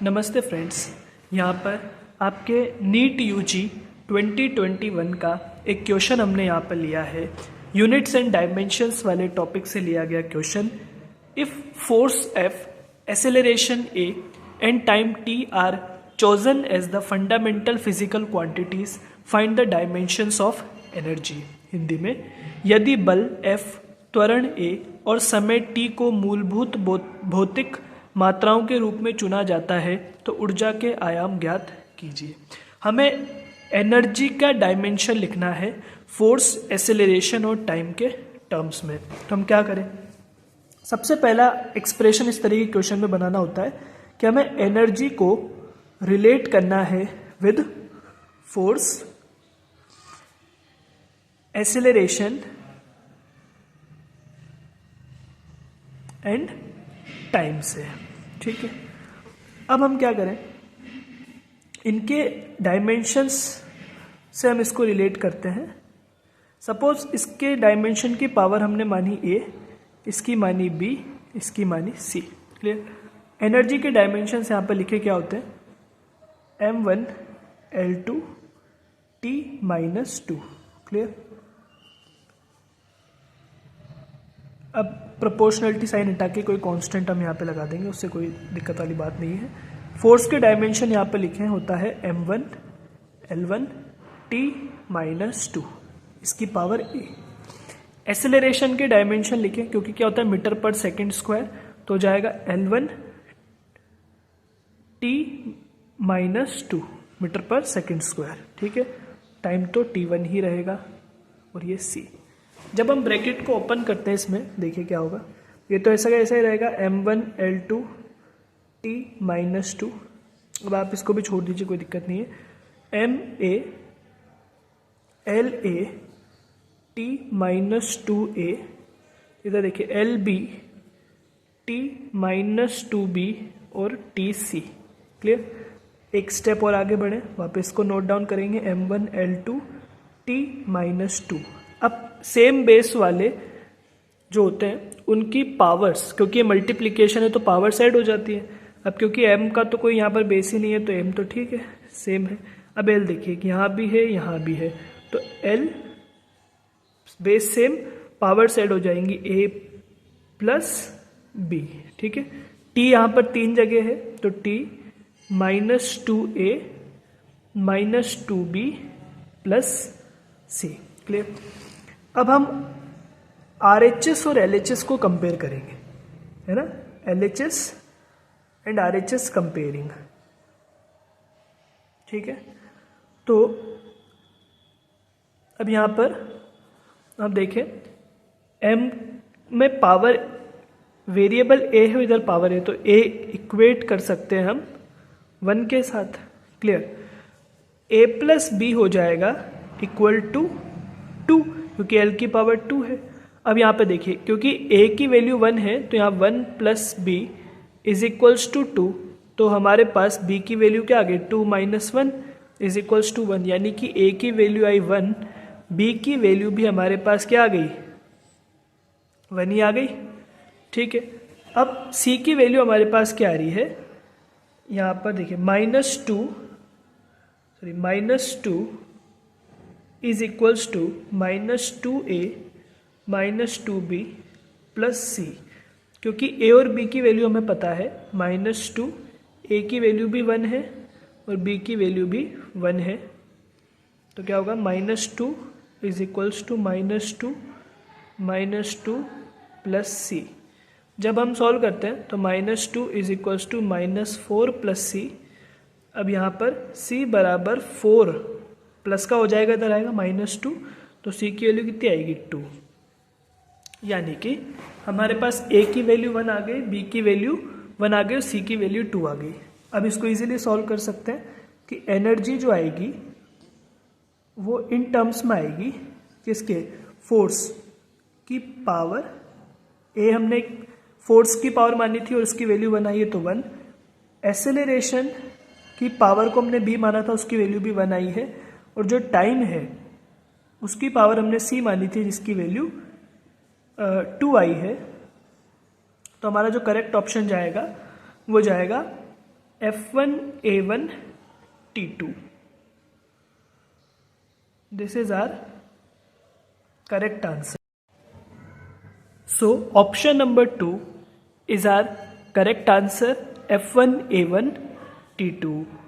नमस्ते फ्रेंड्स, यहाँ पर आपके नीट यूजी 2021 का एक क्वेश्चन हमने यहाँ पर लिया है। यूनिट्स एंड डायमेंशंस वाले टॉपिक से लिया गया question. If force F, acceleration A and time T are chosen as the fundamental physical quantities, find the dimensions of energy. Hindi में, यदि बल एफ, त्वरण ए और समय टी को मूलभूत भौतिक मात्राओं के रूप में चुना जाता है तो ऊर्जा के आयाम ज्ञात कीजिए। हमें एनर्जी का डायमेंशन लिखना है फोर्स, एक्सेलरेशन और टाइम के टर्म्स में। तो हम क्या करें, सबसे पहला एक्सप्रेशन इस तरीके के क्वेश्चन में बनाना होता है कि हमें एनर्जी को रिलेट करना है with force, acceleration and time से। ठीक है, अब हम क्या करें, इनके डायमेंशंस से हम इसको रिलेट करते हैं। सपोज इसके डायमेंशन की पावर हमने मानी ए, इसकी मानी बी, इसकी मानी सी। क्लियर। एनर्जी के डायमेंशंस यहाँ पर लिखे क्या होते हैं, m1 L2 T-2। क्लियर। अब प्रोपोर्शनलिटी साइन हटा के कोई कांस्टेंट हम यहाँ पे लगा देंगे, उससे कोई दिक्कत वाली बात नहीं है। फोर्स के डायमेंशन यहाँ पे लिखे होता है m1 L1 T-2, इसकी पावर ए। एक्सेलरेशन के डायमेंशन लिखें क्योंकि क्या होता है मीटर पर सेकेंड स्क्वायर, तो जाएगा L1 T-2 मीटर पर सेकेंड स्क्वायर। ठीक है, टाइम तो T1 ही रहेगा और ये c। जब हम ब्रैकेट को ओपन करते हैं इसमें, देखिए क्या होगा, ये तो ऐसा ही रहेगा m1 L2 T-2। अब आप इसको भी छोड़ दीजिए, कोई दिक्कत नहीं है। ma La T-2a, इधर देखिए lb T-2b और tc। क्लियर। एक स्टेप और आगे बढ़े, वापस इसको नोट डाउन करेंगे, m1 L2 T-2। अब सेम बेस वाले जो होते हैं उनकी पावर्स, क्योंकि ये मल्टीप्लिकेशन है तो पावर्स ऐड हो जाती है। अब क्योंकि m का तो कोई यहाँ पर बेस ही नहीं है तो m तो ठीक है, सेम है। अब l देखिए कि यहाँ भी है यहाँ भी है, तो l base same, powers add हो जाएंगी a प्लस b। ठीक है, t यहाँ पर 3 जगह है तो t -2a -2b plus c। Clear. अब हम RHS और LHS को कंपेयर करेंगे, है ना, LHS एंड RHS कंपेयरिंग। ठीक है, तो अब यहां पर आप देखें M में पावर वेरिएबल A है, इधर पावर है तो A इक्वेट कर सकते हैं हम 1 के साथ। क्लियर। A प्लस B हो जाएगा इक्वल टू 2, क्योंकि L की पावर 2 है। अब यहाँ पे देखिए, क्योंकि A की वैल्यू 1 है तो यहाँ 1 plus B is equals to 2, तो हमारे पास B की वैल्यू क्या आ गई, 2 माइनस 1 इज इक्वल्स टू 1, यानी कि A की वैल्यू आई 1, B की वैल्यू भी हमारे पास क्या आ गई, 1 ही आ गई। ठीक है, अब C की वैल्यू हमारे पास क्या आ रही है, यहाँ पर देखिए -2 is equals to -2a -2b plus c, क्योंकि a और b की वैल्यू हमें पता है, -2, a की वैल्यू भी 1 है और b की वैल्यू भी 1 है, तो क्या होगा, -2 is equals to -2 plus c। जब हम सॉल्व करते हैं तो -2 is equals to -4 plus c। अब यहाँ पर c बराबर 4 प्लस का हो जाएगा, इधर आएगा -2, तो c की वैल्यू कितनी आएगी, 2। यानी कि हमारे पास a की वैल्यू 1 आ गई, b की वैल्यू 1 आ गई और c की वैल्यू 2 आ गई। अब इसको इजीली सॉल्व कर सकते हैं कि एनर्जी जो आएगी वो इन टर्म्स में आएगी किसके, फोर्स की पावर। a हमने फोर्स की पावर मानी थी और उसकी वैल्यू 1 आई है तो 1। एक्सेलरेशन की पावर को हमने b माना था, उसकी वैल्यू भी 1 आई है, और जो टाइम है उसकी पावर हमने c मानी थी जिसकी वैल्यू 2 आई है। तो हमारा जो करेक्ट ऑप्शन जाएगा वो जाएगा F1A1 T2. This is our correct answer. So option number 2 is our correct answer, F1A1 T2.